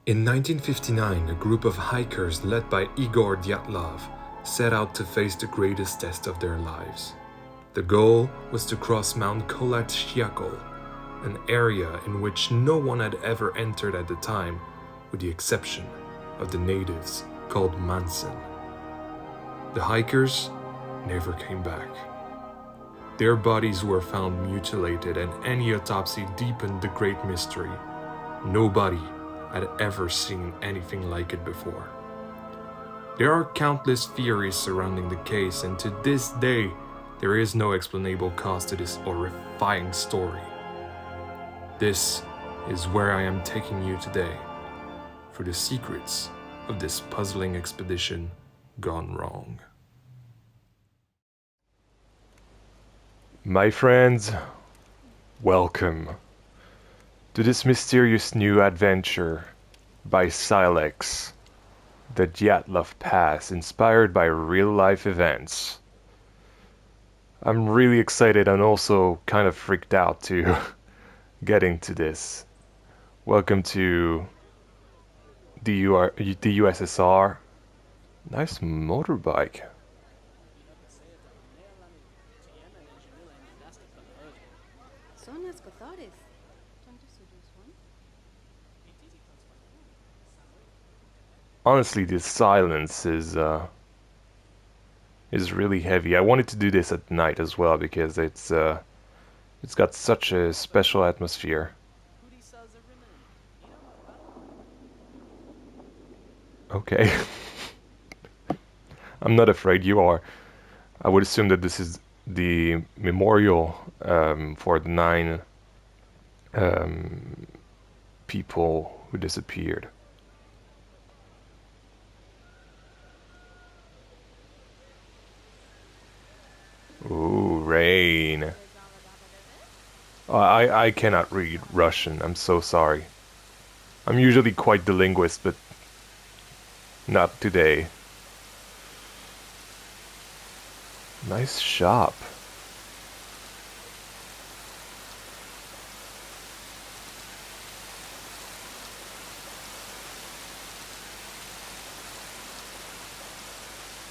In 1959, a group of hikers led by Igor Dyatlov set out to face the greatest test of their lives. The goal was to cross Mount Kholat Syakhl, an area in which no one had ever entered at the time, with the exception of the natives called Mansen. The hikers never came back. Their bodies were found mutilated, and any autopsy deepened the great mystery. Nobody had ever seen anything like it before. There are countless theories surrounding the case, and to this day, there is no explainable cause to this horrifying story. This is where I am taking you today, for the secrets of this puzzling expedition gone wrong. My friends, welcome to this mysterious new adventure by Syakhl, the Dyatlov Pass, inspired by real-life events. I'm really excited and also kind of freaked out to get into this. Welcome to the USSR. Nice motorbike. Honestly, this silence is really heavy. I wanted to do this at night as well because it's got such a special atmosphere. Okay. I'm not afraid, you are. I would assume that this is the memorial for the 9 people who disappeared. Ooh, rain. Oh, I cannot read Russian, I'm so sorry. I'm usually quite the linguist, but not today. Nice shop.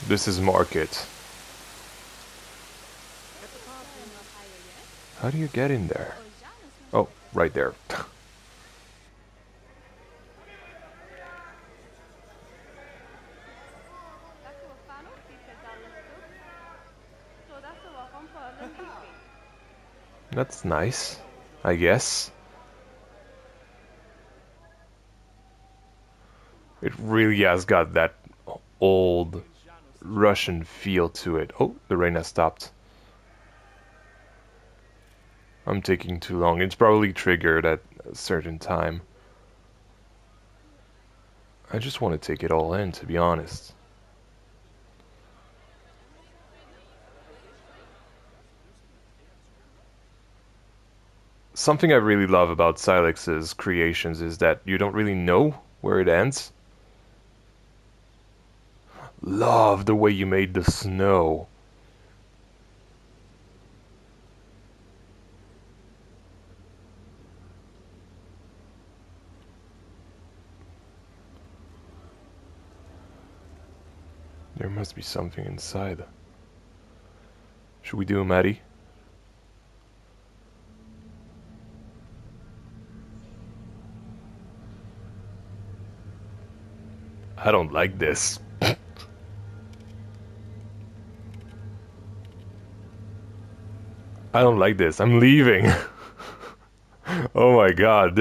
This is market. How do you get in there? Oh, right there. That's nice, I guess. It really has got that old Russian feel to it. Oh, the rain has stopped. I'm taking too long. It's probably triggered at a certain time. I just want to take it all in, to be honest. Something I really love about Sylakhl's creations is that you don't really know where it ends. Love the way you made the snow. There must be something inside. Should we do a Maddie? I don't like this. I don't like this. I'm leaving. Oh my god,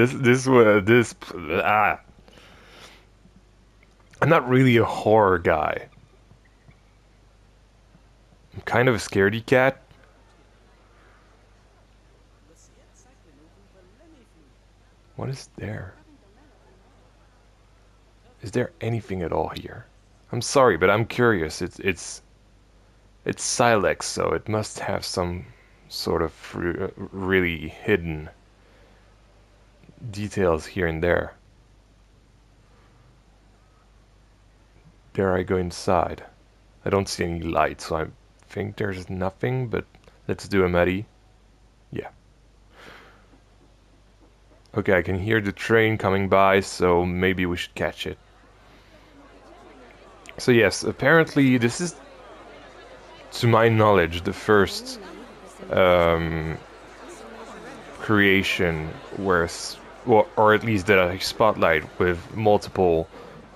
I'm not really a horror guy. I'm kind of a scaredy cat. What is there? Is there anything at all here? I'm sorry, but I'm curious. It's Syakhl, so it must have some sort of really hidden details here and there. Dare I go inside? I don't see any light, so I think there's nothing, but let's do a Maddie. Yeah. Okay, I can hear the train coming by, so maybe we should catch it. So yes, apparently this is, to my knowledge, the first creation where, or at least that I spotlight with multiple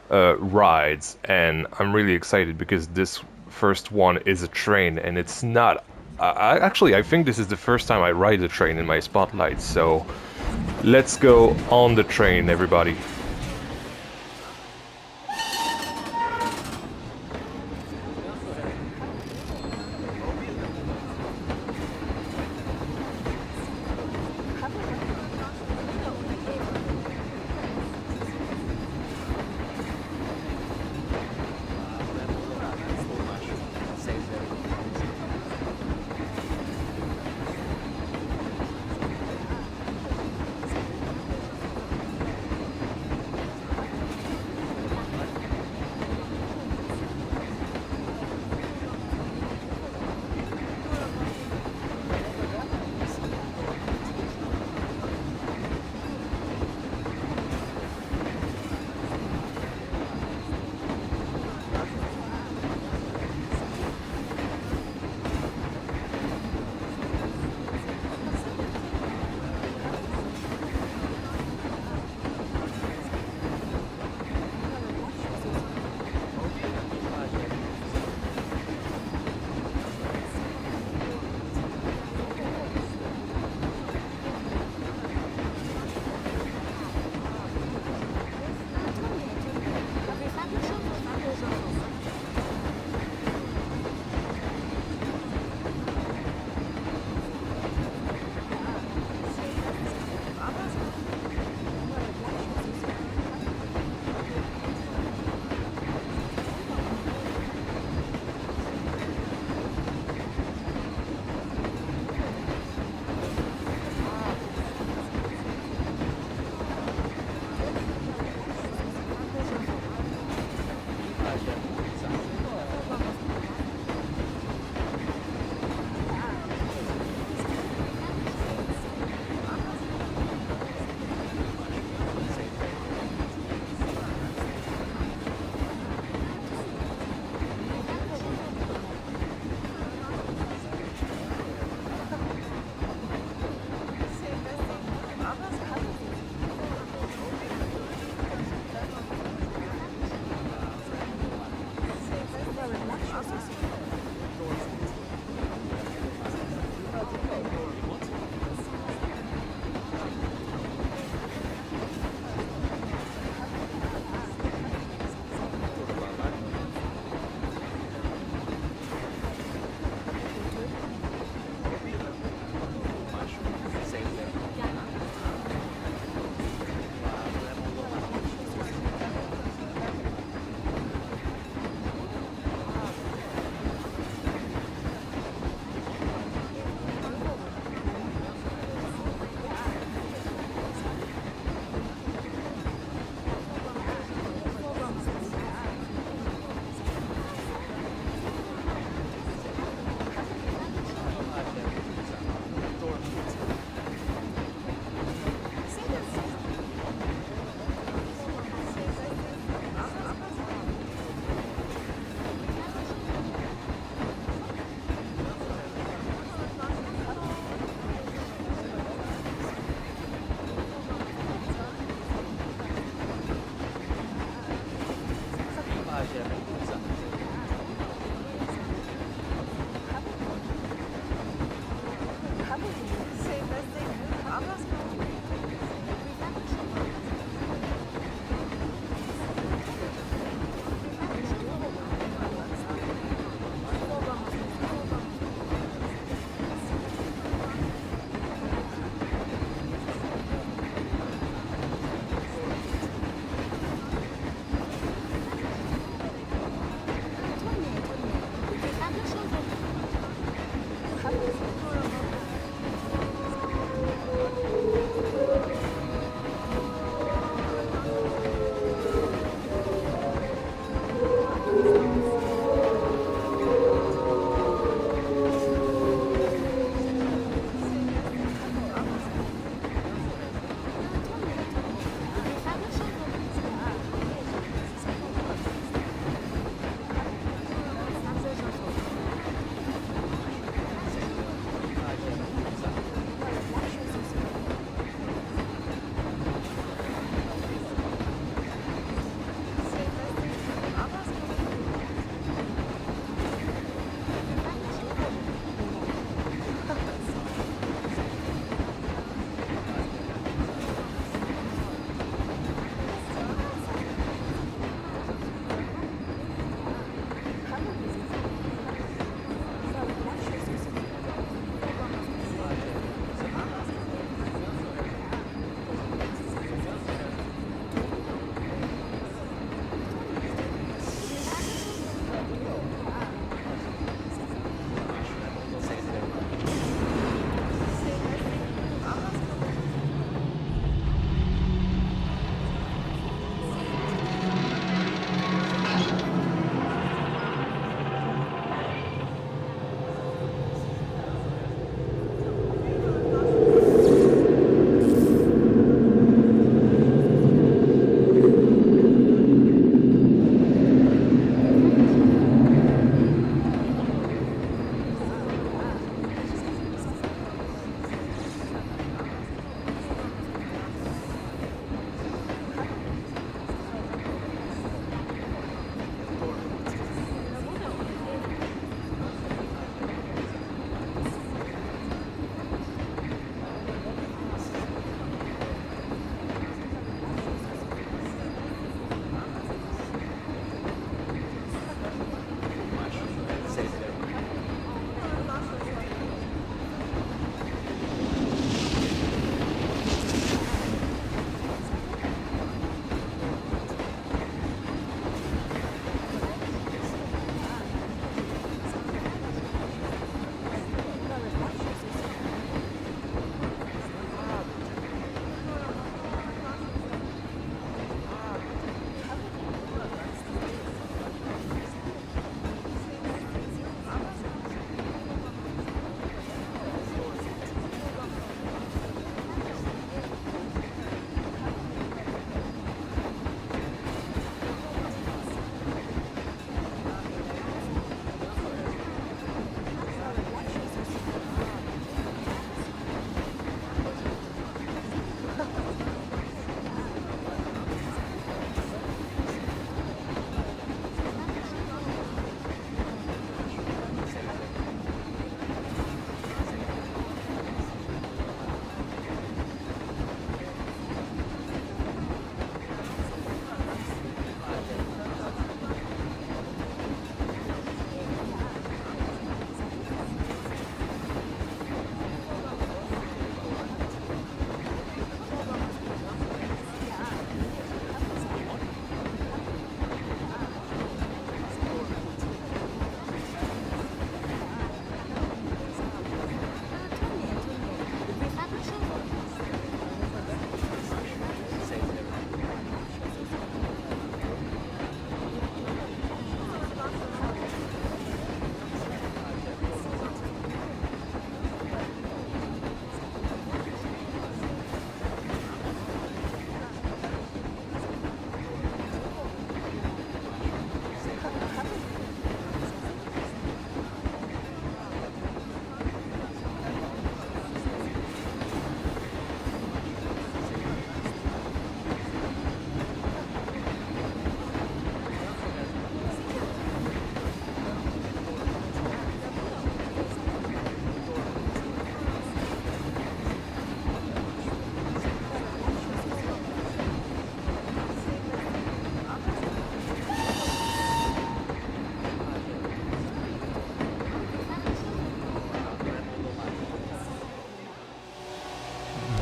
rides, and I'm really excited because this first one is a train, and it's not. Actually, I think this is the first time I ride a train in my spotlight. So let's go on the train, everybody.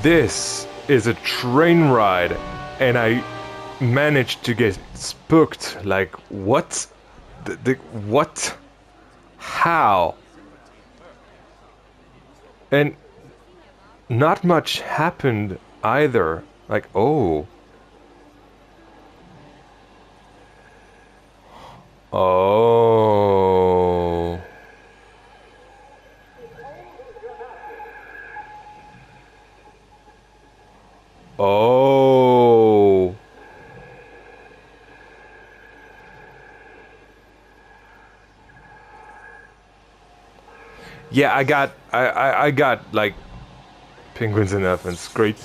This is a train ride, and I managed to get spooked. Like, what? What? How? And not much happened either. Like, oh. Oh. Oh. Yeah, I got like penguins and elephants. Great.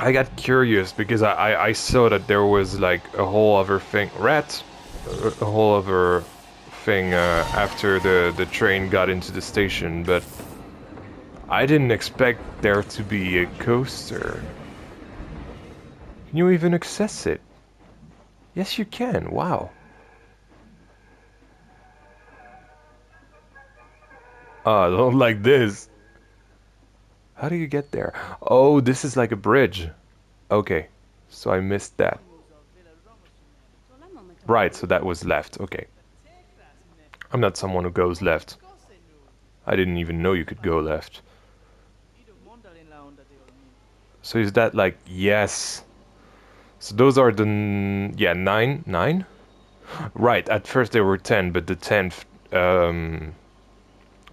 I got curious because I saw that there was like a whole other thing, rats, a whole other thing after the train got into the station, but I didn't expect there to be a coaster. Can you even access it? Yes, you can. Wow. Oh, I don't like this. How do you get there? Oh, this is like a bridge. Okay, so I missed that. Right, so that was left. Okay. I'm not someone who goes left. I didn't even know you could go left. So is that like, yes. So those are the, yeah, nine? Right, at first they were 10, but the 10th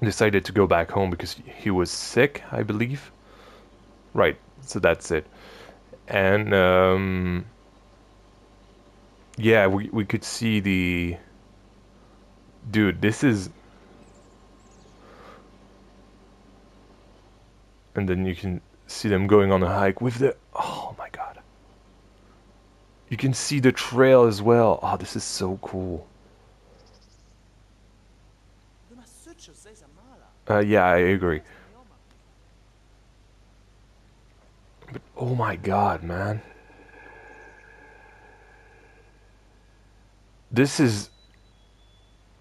decided to go back home because he was sick, I believe. Right, so that's it. And yeah, we could see the... Dude, this is... And then you can see them going on a hike with the... Oh my god. You can see the trail as well. Oh, this is so cool. Yeah, I agree. But oh my god, man. This is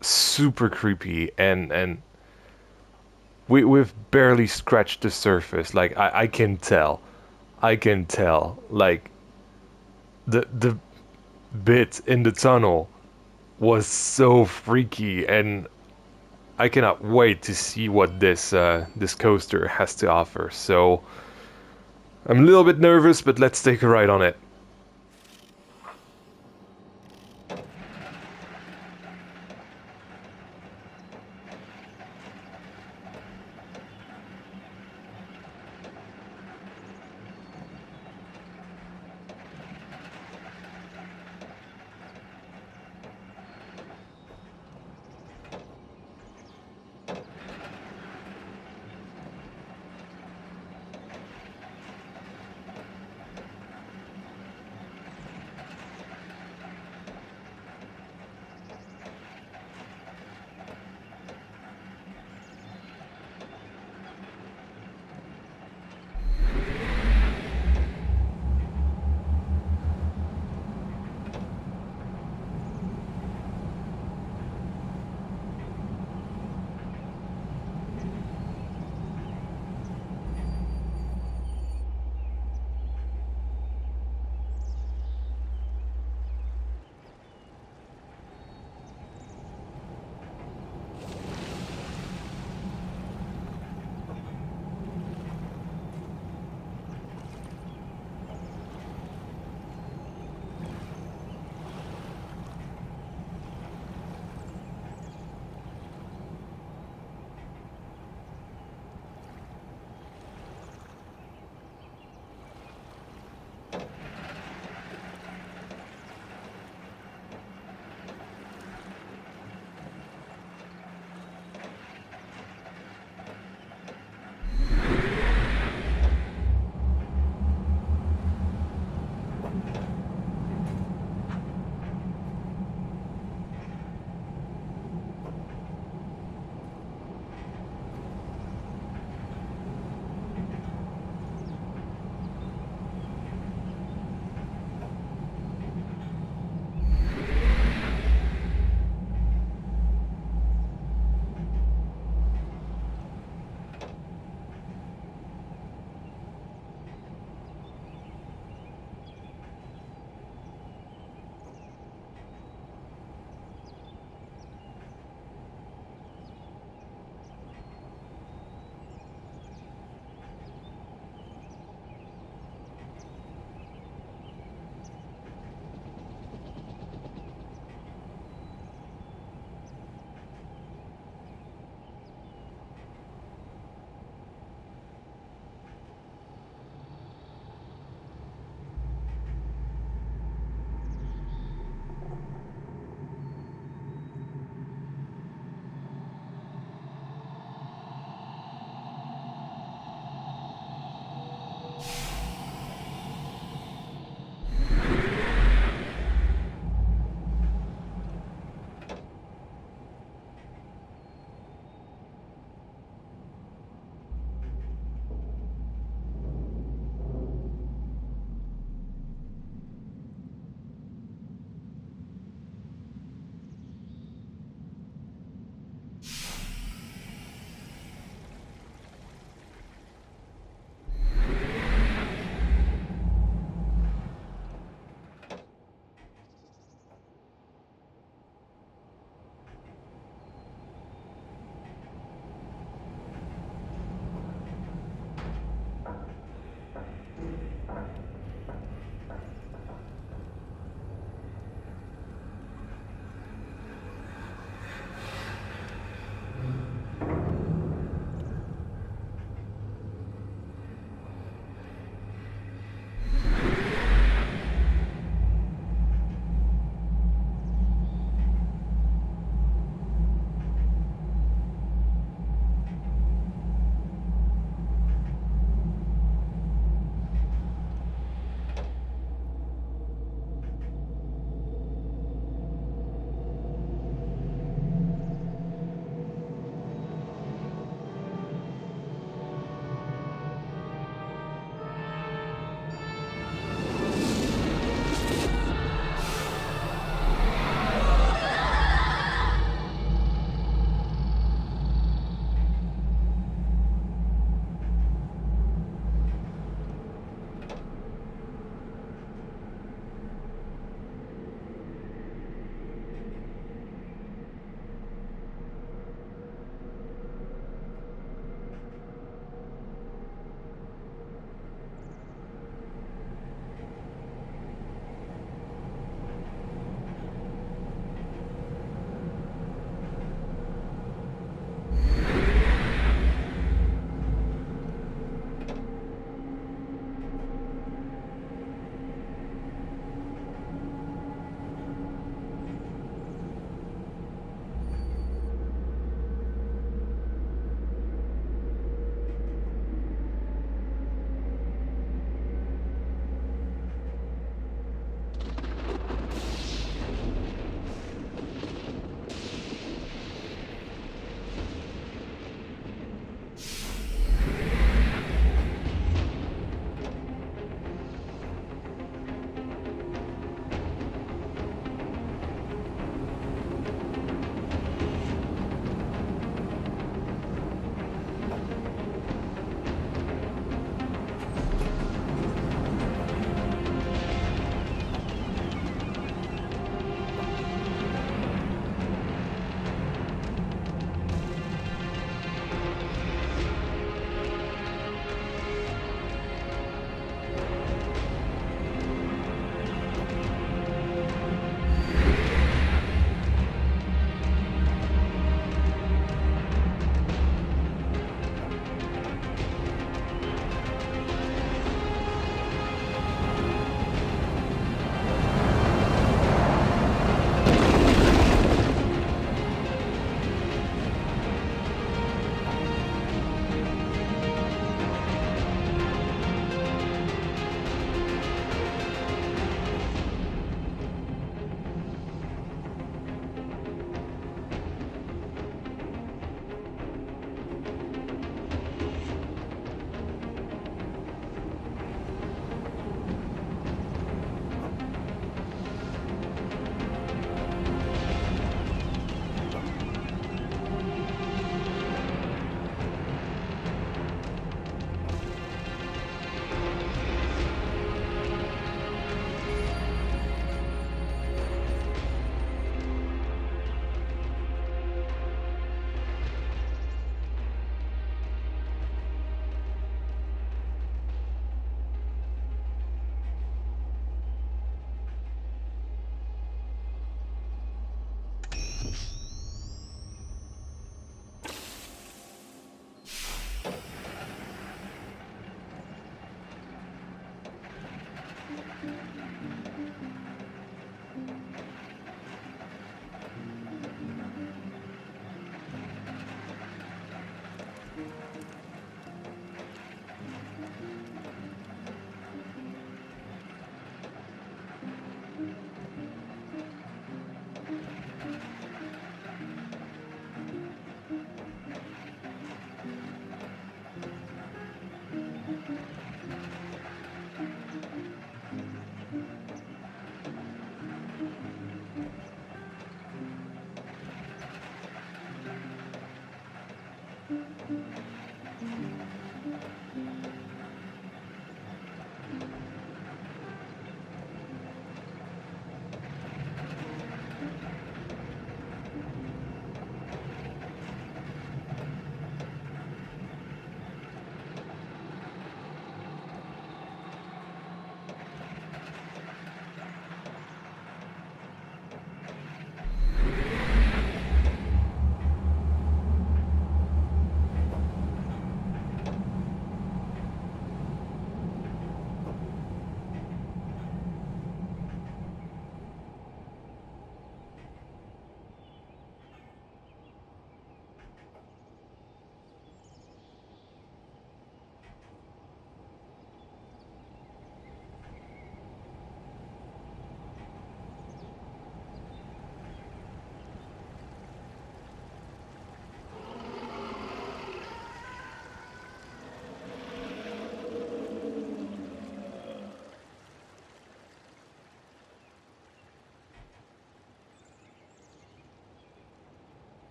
super creepy, and we've barely scratched the surface. Like I can tell. I can tell. Like the bit in the tunnel was so freaky, and I cannot wait to see what this coaster has to offer. So I'm a little bit nervous, but let's take a ride on it.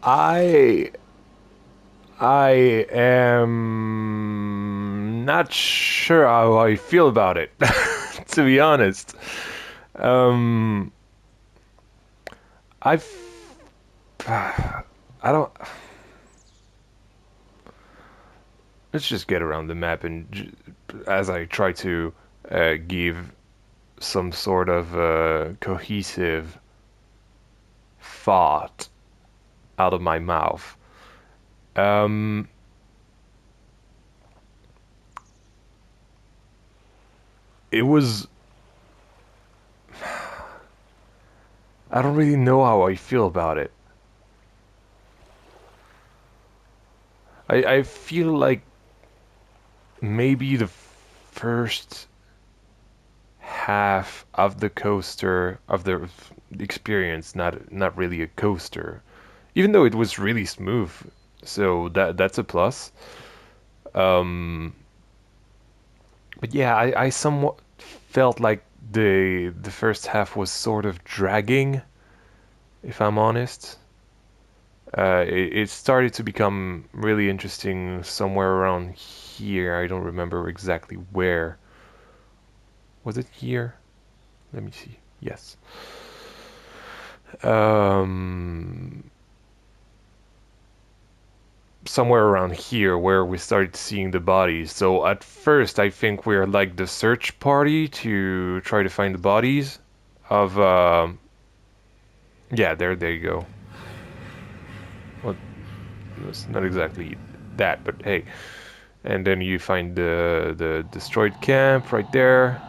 I am not sure how I feel about it, to be honest. Um, I've I don't. Let's just get around the map and as I try to give some sort of cohesive thought out of my mouth. Um, it was. I don't really know how I feel about it. I feel like maybe the first half of the coaster of the experience, not really a coaster, even though it was really smooth. So that's a plus. Um, but yeah, I somewhat felt like the first half was sort of dragging, if I'm honest. It started to become really interesting somewhere around here. I don't remember exactly where. Was it here? Let me see. Yes. Um, somewhere around here where we started seeing the bodies. So at first, I think we're like the search party to try to find the bodies of. Yeah, there you go. Well, it's not exactly that, but hey. And then you find the destroyed camp right there.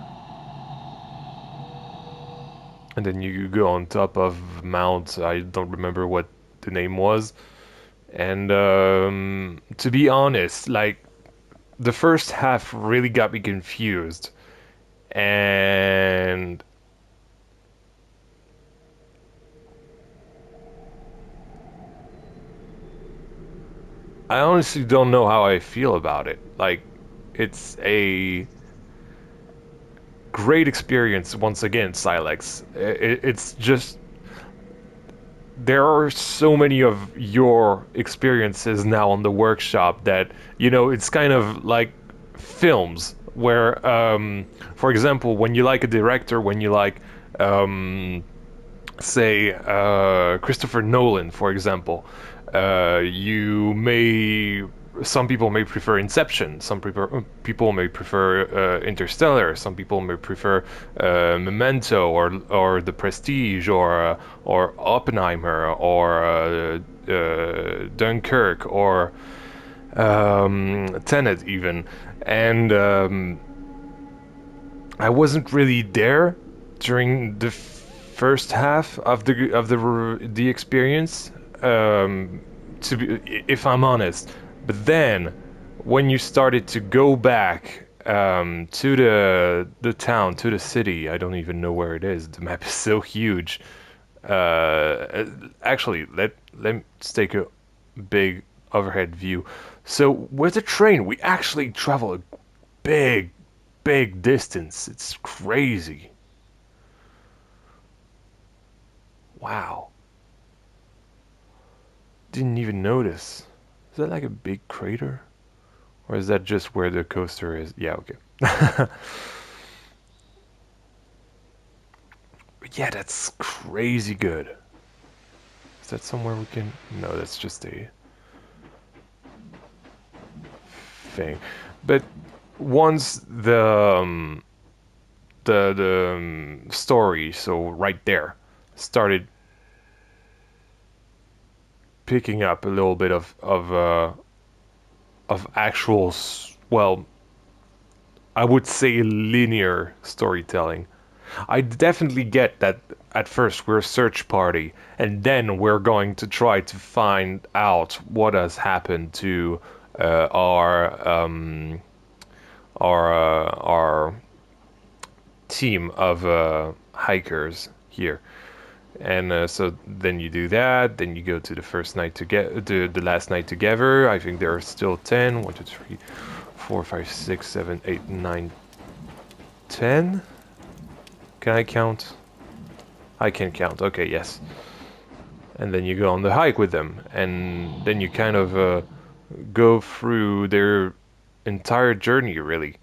And then you go on top of Mount, I don't remember what the name was. And to be honest, like the first half really got me confused. And I honestly don't know how I feel about it. Like, it's a great experience once again, Silex. It's just there are so many of your experiences now on the workshop that it's kind of like films where for example, when you like a director, when you like say Christopher Nolan, for example, you may some people may prefer Inception, some people may prefer Interstellar, some people may prefer Memento or The Prestige or Oppenheimer or Dunkirk or Tenet even, and I wasn't really there during the first half of the experience. To be, if I'm honest, but then when you started to go back to the town, to the city, I don't even know where it is. The map is so huge. Actually, let's take a big overhead view. So with the train, we actually travel a big, big distance. It's crazy. Wow. Didn't even notice. Is that like a big crater? Or is that just where the coaster is? Yeah, okay. Yeah, that's crazy good. Is that somewhere we can... No, that's just a thing. But once the story, so right there, started picking up a little bit of actual, well, I would say linear storytelling. I definitely get that at first we're a search party, and then we're going to try to find out what has happened to our team of hikers here. And so then you do that. Then you go to the first night the last night together. I think there are still 10. 1, 2, 3, 4, 5, 6, 7, 8, 9, 10. Can I count? I can count. Okay, yes. and then you go on the hike with them, and then you kind of go through their entire journey, really.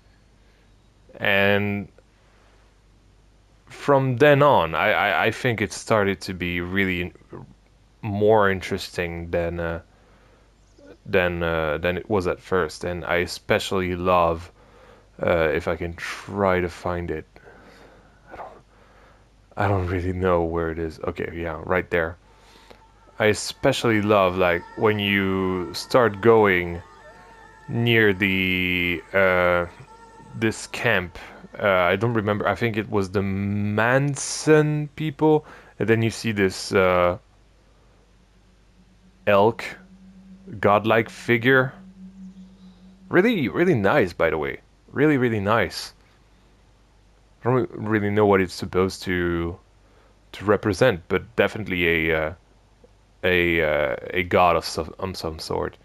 And from then on, I think it started to be really more interesting than it was at first. And I especially love, if I can try to find it. I don't really know where it is. Okay, yeah, right there. I especially love like when you start going near the this camp. I don't remember. I think it was the Manson people, and then you see this elk, godlike figure. Really, really nice, by the way. Really, really nice. I don't really know what it's supposed to represent, but definitely a god of some sort.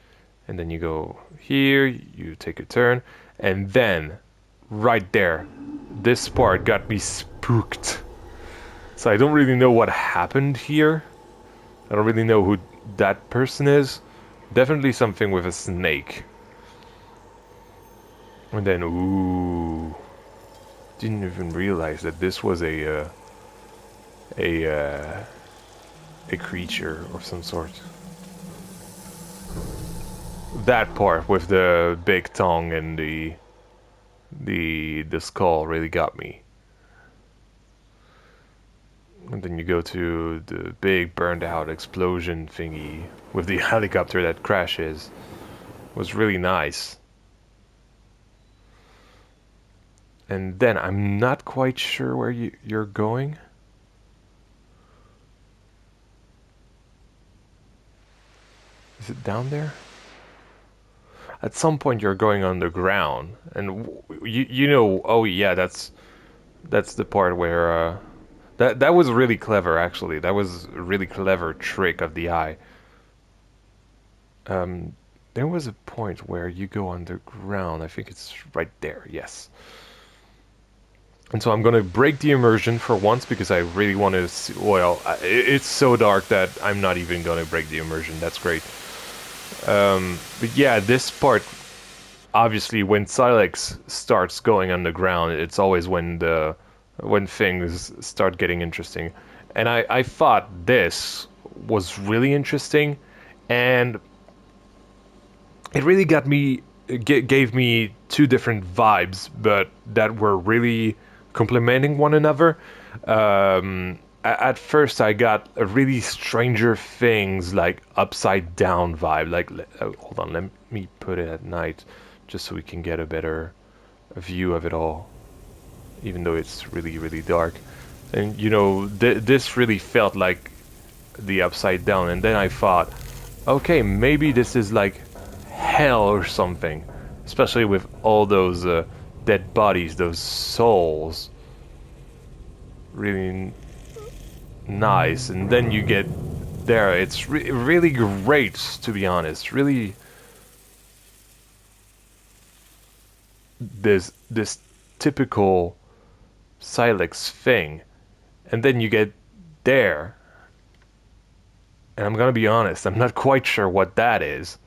And then you go here, you take a turn, and then right there, this part got me spooked. So I don't really know what happened here. I don't really know who that person is. Definitely something with a snake. And then, ooh, didn't even realize that this was a creature of some sort. That part with the big tongue and the skull really got me. And then you go to the big burned out explosion thingy with the helicopter that crashes. It was really nice. And then I'm not quite sure where you're going. Is it down there? At some point you're going underground, and you know, oh yeah, that's the part where that was really clever actually. That was a really clever trick of the eye. There was a point where you go underground. I think it's right there. Yes. And so I'm gonna break the immersion for once because I really want to see, well, it's so dark that I'm not even gonna break the immersion. That's great. But yeah, this part, obviously, when Syakhl starts going underground, it's always when things start getting interesting. And I thought this was really interesting, and it really gave me two different vibes, but that were really complementing one another. At first I got a really Stranger Things like upside down vibe. Like, hold on, let me put it at night, just so we can get a better view of it all, even though it's really, really dark. And you know, this really felt like the upside down. And then I thought, okay, maybe this is like hell or something, especially with all those dead bodies, those souls. Really nice. And then you get there. It's really great, to be honest. Really, this typical Syakhl thing, and then you get there, and I'm gonna be honest, I'm not quite sure what that is.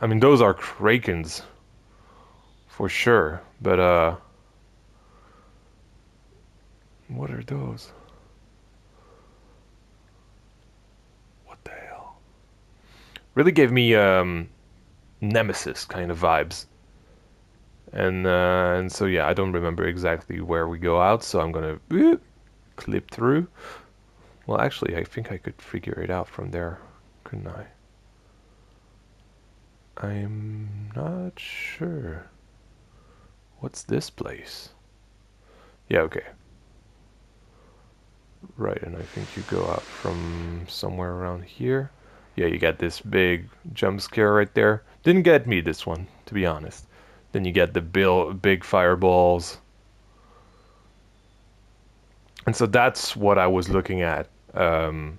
I mean, those are krakens for sure, but what are those? What the hell? Really gave me Nemesis kind of vibes. And so yeah, I don't remember exactly where we go out, so I'm gonna clip through. Well, actually, I think I could figure it out from there, couldn't I? I'm not sure. What's this place? Yeah, okay. Right, and I think you go out from somewhere around here. Yeah, you got this big jump scare right there. Didn't get me, this one, to be honest. Then you get the big fireballs. And so that's what I was looking at when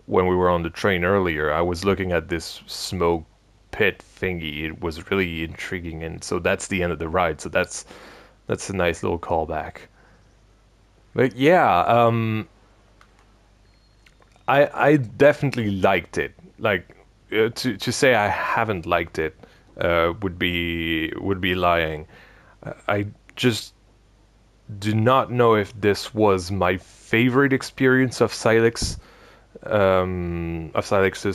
we were on the train earlier. I was looking at this smoke pit thingy. It was really intriguing, and so that's the end of the ride. So that's a nice little callback. But yeah, I definitely liked it. Like to say I haven't liked it would be lying. I just do not know if this was my favorite experience of Silex's.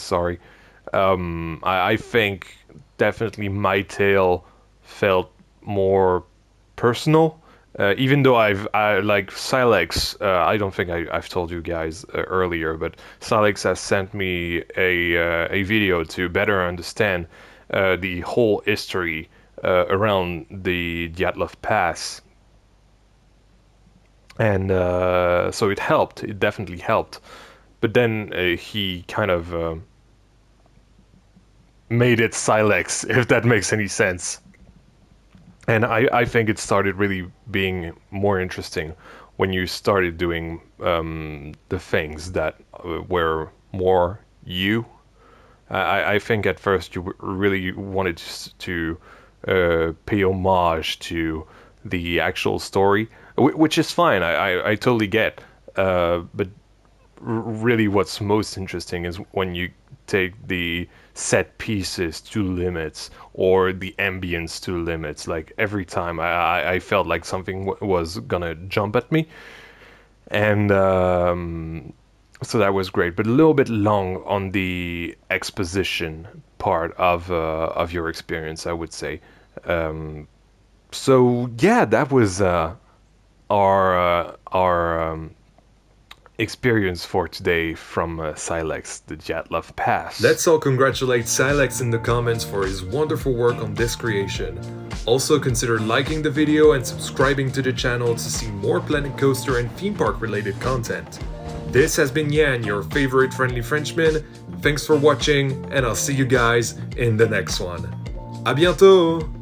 Sorry. I think definitely my tale felt more personal. Even though I like Silex, I don't think I've told you guys earlier, but Silex has sent me a video to better understand the whole history around the Dyatlov Pass, and so it helped. It definitely helped. But then he kind of made it Silex, if that makes any sense. And I think it started really being more interesting when you started doing the things that were more you. I think at first you really wanted to pay homage to the actual story, which is fine. I totally get. But really, what's most interesting is when you take the set pieces to limits or the ambience to limits. Like every time I felt like something was gonna jump at me, and so that was great, but a little bit long on the exposition part of your experience, I would say. So yeah, that was our experience for today from Silex, the Dyatlov Pass. Let's all congratulate Silex in the comments for his wonderful work on this creation. Also consider liking the video and subscribing to the channel to see more Planet Coaster and theme park related content. This has been Yan, your favorite friendly Frenchman. Thanks for watching, and I'll see you guys in the next one. À bientôt!